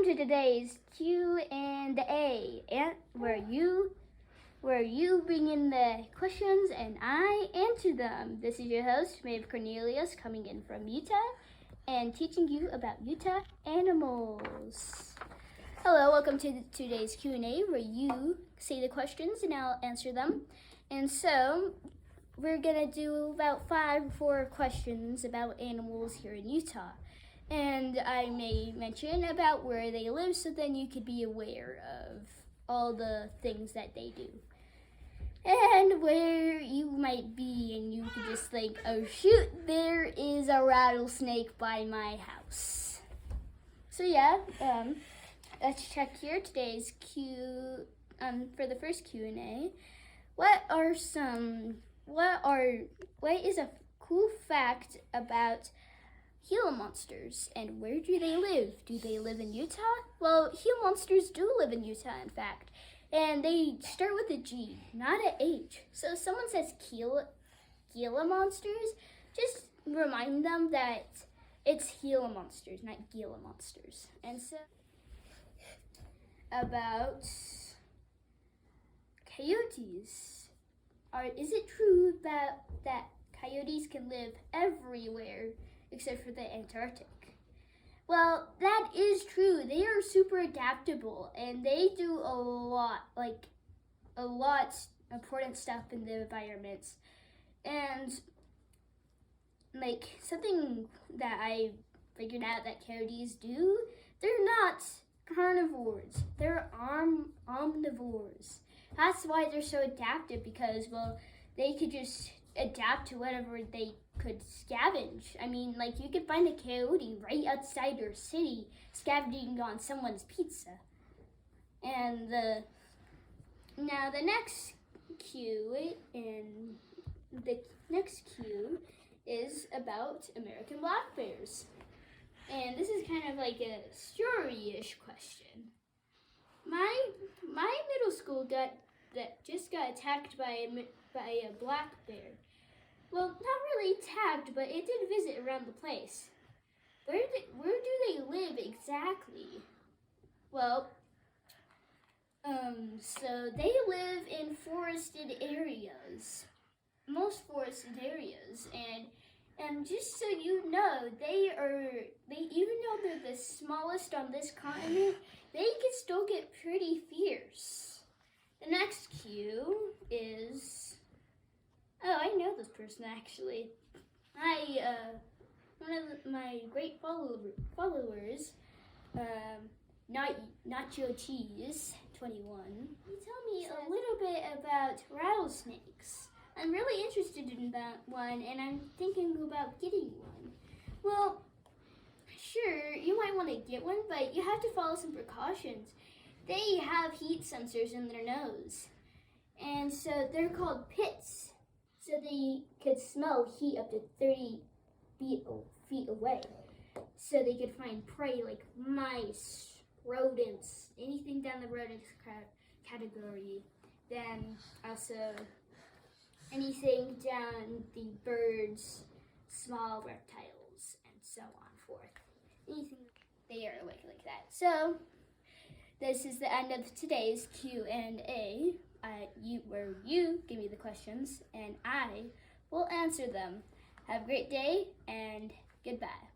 to today's Q&A, and where you bring in the questions and I answer them. This is your host, Maeve Cornelius, coming in from Utah and teaching you about Utah animals. Hello, welcome to today's Q&A, where you say the questions and I'll answer them. And so we're gonna do about 5 or 4 questions about animals here in Utah. And I may mention about where they live, so then you could be aware of all the things that they do. And where you might be, and you could just think, oh shoot, there is a rattlesnake by my house. So yeah, let's check here today's for the first Q&A. What is a cool fact about Gila monsters, and where do they live? Do they live in Utah? Well, Gila monsters do live in Utah, in fact, and they start with a G, not an H. So if someone says Gila monsters, just remind them that it's Gila monsters, not Gila monsters. And so, about coyotes. Is it true that coyotes can live everywhere except for the Antarctic? Well, that is true. They are super adaptable, and they do a lot important stuff in the environments. And something that I figured out that coyotes do, they're not carnivores. They're omnivores. That's why they're so adaptive, because, well, they could just adapt to whatever they could scavenge. I mean, you could find a coyote right outside your city scavenging on someone's pizza. And now the next Q is about American black bears. And this is kind of like a story-ish question. My middle school just got attacked by a black bear. Well, not really attacked, but it did visit around the place. Where do they live exactly? Well, so they live in forested areas, most forested areas, and just so you know, they even though they're the smallest on this continent, they can still get pretty fierce. The next Q is, I know this person actually. One of my great followers, Nacho Cheese 21. He told me a little bit about rattlesnakes. I'm really interested in that one, and I'm thinking about getting one. Well, sure, you might want to get one, but you have to follow some precautions. They have heat sensors in their nose, and so they're called pits. So they could smell heat up to 30 feet away. So they could find prey like mice, rodents, anything down the rodent category. Then also anything down the birds, small reptiles, and so on forth. Anything they are like that. So this is the end of today's Q&A. Where you give me the questions and I will answer them. Have a great day and goodbye.